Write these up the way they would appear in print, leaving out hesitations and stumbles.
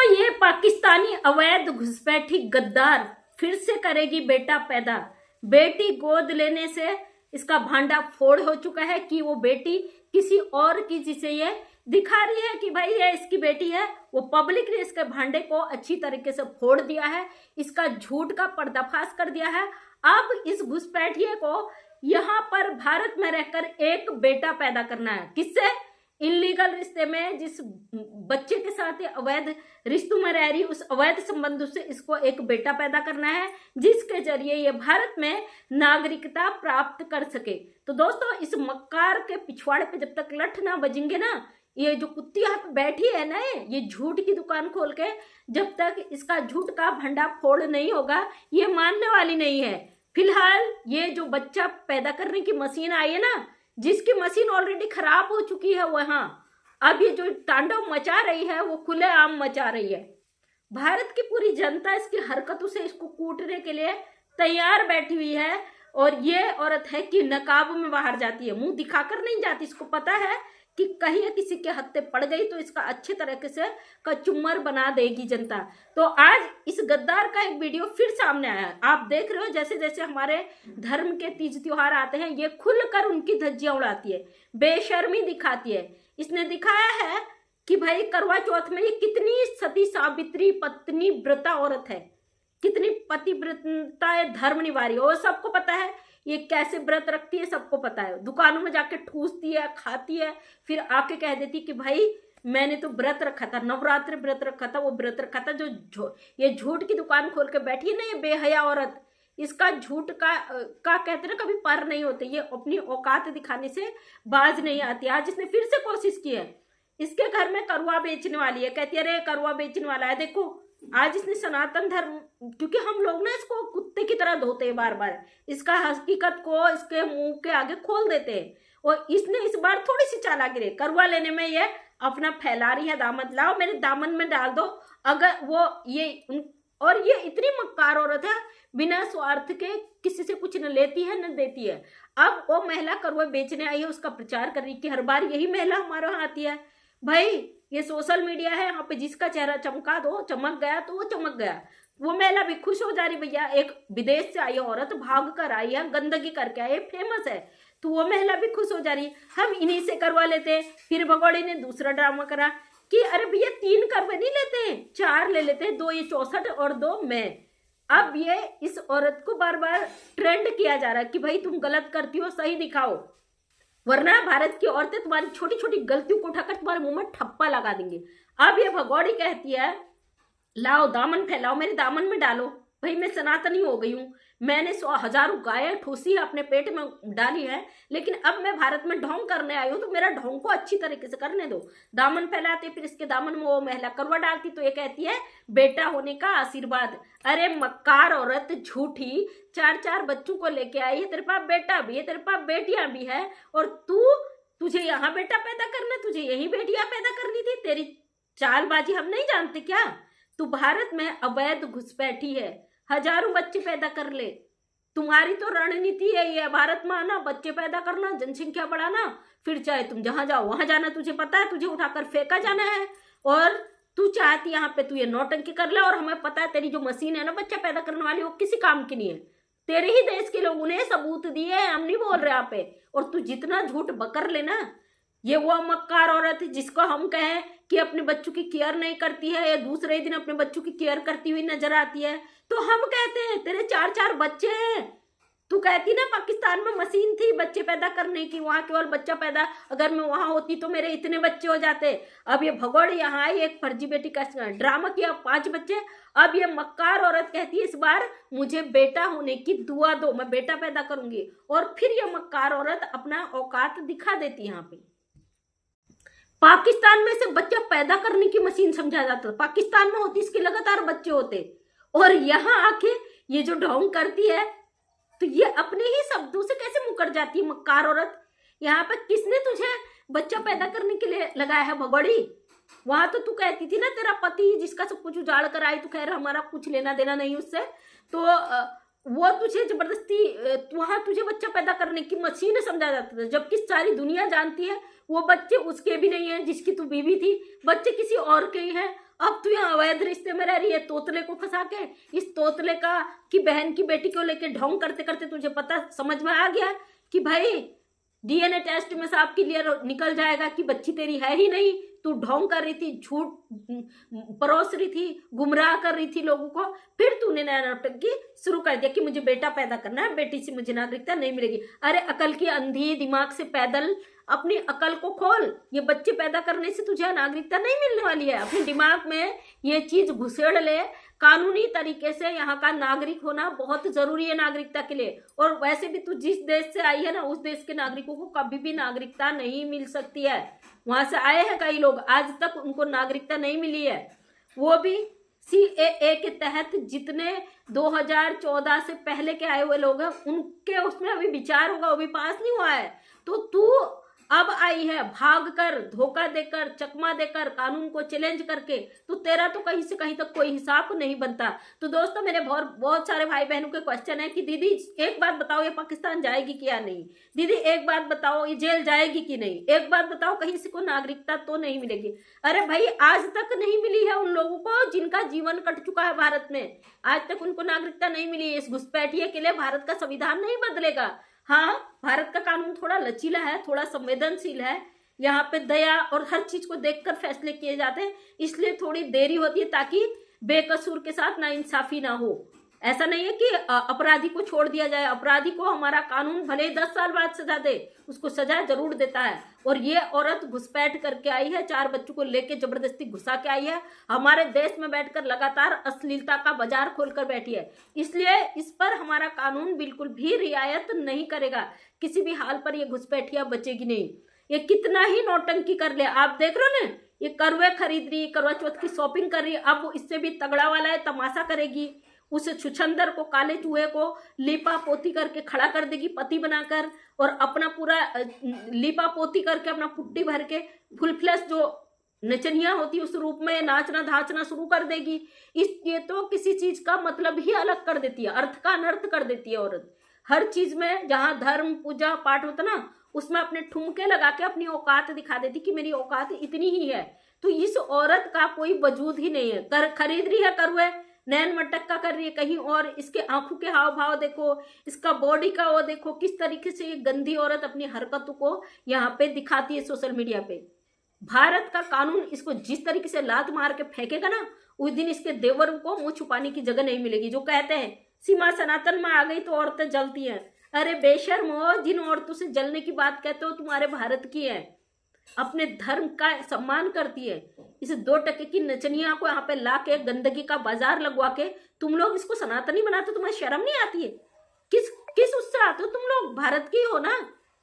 ये पाकिस्तानी अवैध घुसपैठी गद्दार फिर से करेगी बेटा पैदा। बेटी गोद लेने से इसका भांडा फोड़ हो चुका है कि वो बेटी किसी और की, जिसे ये दिखा रही है कि भाई ये इसकी बेटी है। वो पब्लिक ने इसके भांडे को अच्छी तरीके से फोड़ दिया है, इसका झूठ का पर्दाफाश कर दिया है। अब इस घुसपैठिए को यहाँ पर भारत में रहकर एक बेटा पैदा करना है। किससे? इनलीगल रिश्ते में जिस बच्चे के साथ ये अवैध रिश्तों में रह रही, उस अवैध संबंध से इसको एक बेटा पैदा करना है, जिसके जरिए ये भारत में नागरिकता प्राप्त कर सके। तो दोस्तों, इस मक्कार के पिछवाड़े पे जब तक लठ ना बजेंगे ना, ये जो कुत्ती यहाँ पे बैठी है ना, ये झूठ की दुकान खोल के, जब तक इसका झूठ का भंडा फोड़ नहीं होगा, ये मानने वाली नहीं है। फिलहाल ये जो बच्चा पैदा करने की मशीन आई है ना, जिसकी मशीन ऑलरेडी खराब हो चुकी है, वहां अब ये जो तांडव मचा रही है वो खुलेआम मचा रही है। भारत की पूरी जनता इसकी हरकतों से इसको कूटने के लिए तैयार बैठी हुई है। और ये औरत है कि नकाब में बाहर जाती है, मुंह दिखाकर नहीं जाती। इसको पता है कि कहीं किसी के हत्थे पड़ गई तो इसका अच्छे तरीके से कचुम्बर बना देगी जनता। तो आज इस गद्दार का एक वीडियो फिर सामने आया है। आप देख रहे हो, जैसे जैसे हमारे धर्म के तीज त्योहार आते हैं, ये खुलकर उनकी धज्जियां उड़ाती है, बेशर्मी दिखाती है। इसने दिखाया है कि भाई करवा चौथ में ये कितनी सती सावित्री पत्नी व्रता औरत है, कितनी पतिव्रता धर्म निवारी है। वो सबको पता है ये कैसे व्रत रखती है, सबको पता है। दुकानों में जाके ठूसती है, खाती है, फिर आके कह देती कि भाई मैंने तो व्रत रखा था, नवरात्रि व्रत रखा था, वो व्रत रखा था। जो ये झूठ की दुकान खोल के बैठी है ना, ये बेहया औरत, इसका झूठ का कहते ना कभी पार नहीं होते। ये अपनी औकात दिखाने से बाज नहीं आती। आज इसने फिर से कोशिश की है। इसके घर में करुआ बेचने वाली है, कहती है अरे करुआ बेचने वाला है। देखो आज इसने सनातन धर्म, क्योंकि हम लोग ना इसको कुत्ते की तरह धोते हैं बार बार, इसका हकीकत को इसके मुंह के आगे खोल देते हैं। और इसने इस बार थोड़ी सी चालाकी रही, करुआ लेने में ये अपना फैला रही है दामन, लाओ मेरे दामन में डाल दो। अगर वो और ये इतनी मक्कार औरत है, बिना स्वार्थ के किसी से कुछ न लेती है न देती है। अब वो महिला करुआ बेचने आई है, उसका प्रचार कर रही कि हर बार यही महिला हमारे यहाँ आती है। भाई ये सोशल मीडिया है, यहाँ पे जिसका चेहरा चमका दो, चमक गया तो वो चमक गया। वो महिला भी खुश हो जा रही, भैया एक विदेश से आई औरत भाग कर आई है, गंदगी करके आई है, फेमस है, तो वो महिला भी खुश हो जा रही, हम इन्हीं से करवा लेते। फिर भगोड़े ने दूसरा ड्रामा करा कि अरे भैया 3 करवे नहीं लेते, 4 ले लेते, 2 ये 64 और 2 मैं। अब ये इस औरत को बार बार ट्रेंड किया जा रहा है कि भाई तुम गलत करती हो, सही दिखाओ, वरना भारत की औरतें तुम्हारी छोटी छोटी गलतियों को उठाकर तुम्हारे मुंह में ठप्पा लगा देंगे। अब ये भगौड़ी कहती है लाओ दामन फैलाओ, मेरे दामन में डालो। भाई मैं सनातनी हो गई हूँ, मैंने 100,000 गायें ठूसी है, अपने पेट में डाली है, लेकिन अब मैं भारत में ढोंग करने आई हूँ, तो मेरा ढोंग को अच्छी तरीके से करने दो। दामन फैलाते, फिर इसके दामन में वो महिला करवा डालती, तो ये कहती है बेटा होने का आशीर्वाद। अरे मक्कार औरत झूठी, 4 बच्चों को लेके आई है, तेरे पास बेटा भी है, तेरे पास बेटियां भी है, और तुझे यहाँ बेटा पैदा करना, तुझे यही बेटियां पैदा करनी थी। तेरी चालबाजी हम नहीं जानते क्या? तू भारत में अवैध घुसपैठी है, हजारों बच्चे पैदा कर ले, तुम्हारी तो रणनीति है ये भारत में आना, बच्चे पैदा करना, जनसंख्या बढ़ाना, फिर चाहे तुम जहां जाओ वहां जाना, तुझे पता है तुझे उठाकर फेंका जाना है। और तू चाहती यहाँ पे तू ये नौटंकी कर ले, और हमें पता है तेरी जो मशीन है ना बच्चा पैदा करने वाली, वो किसी काम की नहीं है। तेरे ही देश के लोगों ने सबूत दिए हैं, हम नहीं बोल रहे यहाँ पे। और तू जितना झूठ बकर लेना, ये वो मक्कार औरत है जिसको हम कहें कि अपने बच्चों की केयर नहीं करती है, या दूसरे दिन अपने बच्चों की केयर करती हुई नजर आती है, तो हम कहते हैं तेरे 4 बच्चे हैं। तू कहती ना पाकिस्तान में मशीन थी बच्चे पैदा करने की, वहां केवल बच्चा पैदा, अगर मैं वहां होती तो मेरे इतने बच्चे हो जाते। अब ये भगोड़ यहाँ आई, एक फर्जी बेटी का ड्रामा किया, 5 बच्चे। अब ये मक्कार औरत कहती है इस बार मुझे बेटा होने की दुआ दो, मैं बेटा पैदा करूंगी। और फिर ये मक्कार औरत अपना औकात दिखा देती है। यहाँ पे पाकिस्तान में से बच्चा पैदा करने की मशीन समझा जाता, पाकिस्तान में होती इसके लगातार बच्चे होते, और यहाँ आके ये जो ढोंग करती है, तो ये अपने ही शब्दों से कैसे मुकर जाती है मक्कार औरत। यहाँ पे किसने तुझे बच्चा पैदा करने के लिए लगाया है भगोड़ी? वहां तो तू कहती थी ना तेरा पति जिसका सब कुछ उजाड़ कर आई, तो खैर हमारा कुछ लेना देना नहीं उससे, तो वो तुझे जबरदस्ती वहां तुझे बच्चा पैदा करने की मशीन समझा जाता था, जबकि सारी दुनिया जानती है वो बच्चे उसके भी नहीं है जिसकी तू बीवी थी, बच्चे किसी और के ही हैं। अब तू यहाँ अवैध रिश्ते में रह रही है तोतले को फंसा के। इस तोतले का कि बहन की बेटी को लेके ढोंग करते करते तुझे पता समझ में आ गया कि भाई डीएनए टेस्ट में साफ क्लियर निकल जाएगा कि बच्ची तेरी है ही नहीं। तू ढोंग कर रही थी, झूठ परोस रही थी, गुमराह कर रही थी लोगों को। फिर तूने नया नाटक की शुरू कर दिया कि मुझे बेटा पैदा करना है, बेटी से मुझे नागरिकता नहीं मिलेगी। अरे अकल की अंधी, दिमाग से पैदल, अपनी अकल को खोल। ये बच्चे पैदा करने से तुझे नागरिकता नहीं मिलने वाली है। अपने दिमाग में ये चीज घुसेड़ ले। कानूनी तरीके से यहाँ का नागरिक होना बहुत जरूरी है नागरिकता के लिए। और वैसे भी तू जिस देश से आई है ना, उस देश के नागरिकों को कभी भी नागरिकता नहीं मिल सकती है। वहां से आए हैं कई लोग, आज तक उनको नागरिकता नहीं मिली है, वो भी CAA के तहत। जितने 2014 से पहले के आए हुए लोग हैं उनके उसमें अभी विचार होगा, वो भी पास नहीं हुआ है। तो तू अब आई है भाग कर, धोखा देकर, चकमा देकर, कानून को चैलेंज करके। तो तेरा तो कहीं से कहीं तक कोई हिसाब नहीं बनता। तो दोस्तों मेरे बहुत सारे भाई बहनों के क्वेश्चन है कि दीदी एक बात बताओ, ये पाकिस्तान जाएगी कि या नहीं। दीदी एक बात बताओ, ये जेल जाएगी कि नहीं। एक बात बताओ, कहीं से को नागरिकता तो नहीं मिलेगी। अरे भाई आज तक नहीं मिली है उन लोगों को जिनका जीवन कट चुका है भारत में। आज तक उनको नागरिकता नहीं मिली। इस घुसपैठिए के लिए भारत का संविधान नहीं बदलेगा। हाँ, भारत का कानून थोड़ा लचीला है, थोड़ा संवेदनशील है। यहाँ पे दया और हर चीज को देखकर फैसले किए जाते हैं, इसलिए थोड़ी देरी होती है ताकि बेकसूर के साथ नाइंसाफी ना हो। ऐसा नहीं है कि अपराधी को छोड़ दिया जाए। अपराधी को हमारा कानून भले ही 10 साल बाद सजा दे, उसको सजा जरूर देता है। और ये औरत घुसपैठ करके आई है, 4 बच्चों को लेके जबरदस्ती घुसा के आई है, हमारे देश में बैठकर लगातार अश्लीलता का बाजार खोलकर बैठी है। इसलिए इस पर हमारा कानून बिल्कुल भी रियायत नहीं करेगा। किसी भी हाल पर ये घुसपैठिया बचेगी नहीं। ये कितना ही नौटंकी कर ले, आप देख रहे हो ना, ये करवे खरीद रही, करवा चौथ की शॉपिंग कर रही। अब वो इससे भी तगड़ा वाला है, तमाशा करेगी। उस छुछंदर को, काले चूहे को लीपा पोती करके खड़ा कर देगी पति बनाकर, और अपना पूरा लीपा पोती करके अपना पुट्टी भर के फुल फ्लैश जो नचनिया होती है उस रूप में नाचना धाचना शुरू कर देगी। ये तो किसी चीज का मतलब ही अलग कर देती है, अर्थ का अनर्थ कर देती है औरत। हर चीज में जहाँ धर्म पूजा पाठ होता ना, उसमें अपने ठुमके लगा के अपनी औकात दिखा देती कि मेरी औकात इतनी ही है। तो इस औरत का कोई वजूद ही नहीं है। खरीद रही है करुए, नैन मटक्का कर रही है कहीं और। इसके आंखों के हाव भाव देखो, इसका बॉडी का वो देखो, किस तरीके से ये गंदी औरत अपनी हरकतों को यहाँ पे दिखाती है सोशल मीडिया पे। भारत का कानून इसको जिस तरीके से लात मार के फेंकेगा ना, उस दिन इसके देवर को मुंह छुपाने की जगह नहीं मिलेगी। जो कहते हैं सीमा सनातन में आ गई तो औरतें जलती हैं। अरे बेशर्म हो, जिन औरतों से जलने की बात कहते हो तुम्हारे भारत की है, अपने धर्म का सम्मान करती है। इस 2 टके की नचनिया को यहाँ पे ला के गंदगी का बाजार लगवा के तुम लोग इसको सनातनी बनाते, तुम्हें शर्म नहीं आती है? किस उससे आते हो तुम लोग? भारत की हो ना,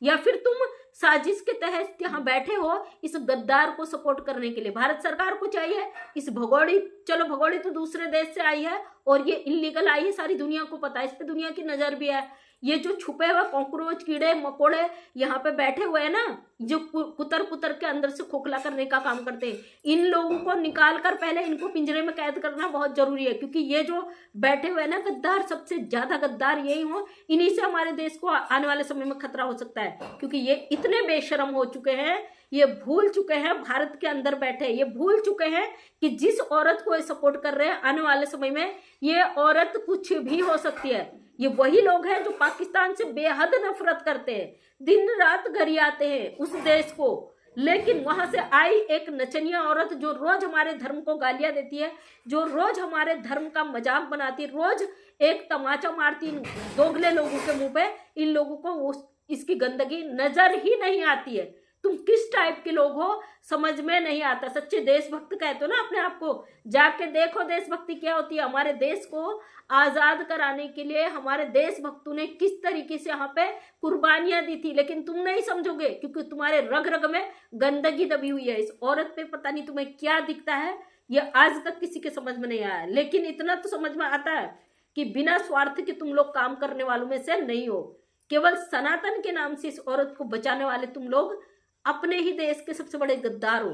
या फिर तुम साजिश के तहत यहाँ बैठे हो इस गद्दार को सपोर्ट करने के लिए? भारत सरकार को चाहिए इस भगोड़ी, चलो भगोड़ी तो दूसरे देश से आई है और ये इलीगल आई है, सारी दुनिया को पता है, इस पे दुनिया की नजर भी है। ये जो छुपे हुए कॉकरोच, कीड़े मकोड़े यहाँ पे बैठे हुए हैं ना, जो कुतर के अंदर से खोखला करने का काम करते हैं, इन लोगों को निकाल कर पहले इनको पिंजरे में कैद करना बहुत जरूरी है। क्योंकि ये जो बैठे हुए हैं ना गद्दार, सबसे ज्यादा गद्दार यही हो। इन्हीं से हमारे देश को आने वाले समय में खतरा हो सकता है। क्योंकि ये इतने बेशरम हो चुके हैं, ये भूल चुके हैं, भारत के अंदर बैठे ये भूल चुके हैं कि जिस औरत को ये सपोर्ट कर रहे हैं, आने वाले समय में ये औरत कुछ भी हो सकती है। ये वही लोग हैं जो पाकिस्तान से बेहद नफरत करते हैं, दिन रात घरी आते हैं उस देश को। लेकिन वहां से आई एक नचनिया औरत जो रोज हमारे धर्म को गालियां देती है, जो रोज हमारे धर्म का मजाक बनाती, रोज एक तमाचा मारती इन दोगले लोगों के मुंह पे, इन लोगों को वो इसकी गंदगी नजर ही नहीं आती है। तुम किस टाइप के लोग हो समझ में नहीं आता। सच्चे देशभक्त कहते हो ना अपने आप को, जाके देखो देशभक्ति क्या होती है। हमारे देश को आजाद कराने के लिए हमारे देशभक्तों ने किस तरीके से यहाँ पे कुर्बानियां दी थी, लेकिन तुम नहीं समझोगे क्योंकि तुम्हारे रग रग में गंदगी दबी हुई है। इस औरत पे पता नहीं तुम्हें क्या दिखता है, ये आज तक किसी के समझ में नहीं आया। लेकिन इतना तो समझ में आता है कि बिना स्वार्थ के तुम लोग काम करने वालों में से नहीं हो। केवल सनातन के नाम से इस औरत को बचाने वाले तुम लोग अपने ही देश के सबसे बड़े गद्दार हो।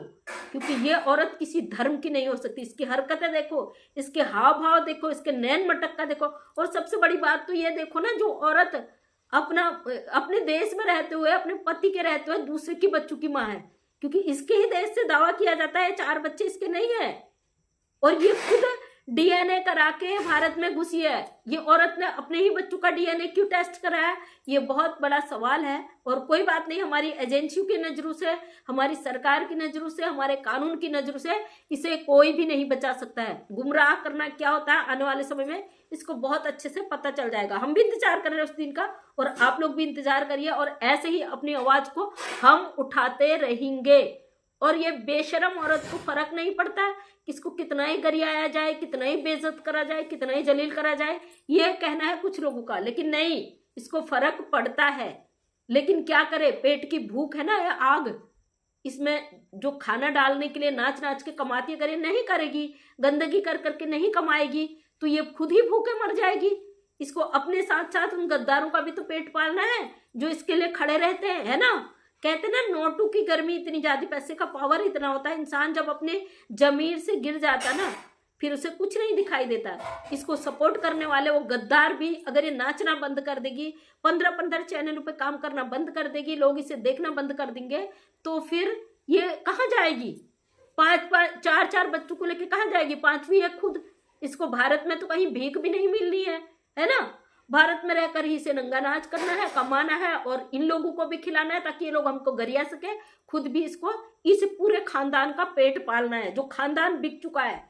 क्योंकि ये औरत किसी धर्म की नहीं हो सकती। इसकी हरकतें देखो, इसके हाव भाव देखो, इसके नैन मटक्का देखो, और सबसे बड़ी बात तो ये देखो ना, जो औरत अपने देश में रहते हुए, अपने पति के रहते हुए दूसरे की बच्चों की माँ है। क्योंकि इसके ही देश से दावा किया जाता है 4 बच्चे इसके नहीं है। और ये खुद डीएनए करा के भारत में घुसी है। ये औरत ने अपने ही बच्चों का डीएनए क्यों टेस्ट कराया, ये बहुत बड़ा सवाल है। और कोई बात नहीं, हमारी एजेंसियों की नजरों से, हमारी सरकार की नजरों से, हमारे कानून की नजरों से इसे कोई भी नहीं बचा सकता है। गुमराह करना क्या होता है आने वाले समय में इसको बहुत अच्छे से पता चल जाएगा। हम भी इंतजार कर रहे हैं उस दिन का, और आप लोग भी इंतजार करिए, और ऐसे ही अपनी आवाज को हम उठाते रहेंगे। और ये बेशरम औरत को फर्क नहीं पड़ता है किसको कितना ही गरियाया जाए, कितना ही बेइज्जत करा जाए, कितना ही जलील करा जाए, ये कहना है कुछ लोगों का, लेकिन नहीं, इसको फर्क पड़ता है। लेकिन क्या करे, पेट की भूख है ना, या आग, इसमें जो खाना डालने के लिए नाच नाच के कमाती है, अगर ये नहीं करेगी, गंदगी कर करके नहीं कमाएगी, तो ये खुद ही भूखे मर जाएगी। इसको अपने साथ साथ उन गद्दारों का भी तो पेट पालना है जो इसके लिए खड़े रहते हैं, है ना। कहते ना, नोटों की गर्मी इतनी ज्यादा, पैसे का पावर इतना होता है, इंसान जब अपने जमीर से गिर जाता ना, फिर उसे कुछ नहीं दिखाई देता। इसको सपोर्ट करने वाले वो गद्दार भी अगर ये नाचना बंद कर देगी, 15-15 चैनलों पे काम करना बंद कर देगी, लोग इसे देखना बंद कर देंगे, तो फिर ये कहाँ जाएगी? 4-4 बच्चों को लेके कहाँ जाएगी? 5वीं है खुद। इसको भारत में तो कहीं भीख भी नहीं मिलनी है ना। भारत में रहकर ही इसे नंगा नाच करना है, कमाना है, और इन लोगों को भी खिलाना है ताकि ये लोग हमको गरिया सके। खुद भी इसको इस पूरे खानदान का पेट पालना है, जो खानदान बिक चुका है।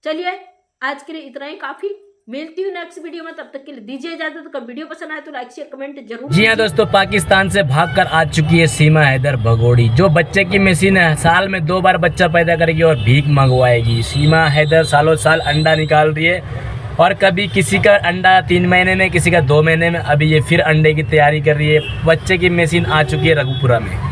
चलिए, आज के लिए इतना ही काफी। मिलती हूँ नेक्स्ट वीडियो में, तब तक के लिए दीजिए इजाजत। का वीडियो पसंद आए तो लाइक शेयर कमेंट जरूर। जी हाँ दोस्तों, पाकिस्तान से भागकर आ चुकी है सीमा हैदर भगोड़ी, जो बच्चे की मशीन है, साल में 2 बार बच्चा पैदा करेगी और भीख मंगवाएगी। सीमा हैदर सालों साल अंडा निकाल रही है, और कभी किसी का अंडा 3 महीने में, किसी का 2 महीने में, अभी ये फिर अंडे की तैयारी कर रही है। बच्चे की मशीन आ चुकी है रघुपुरा में।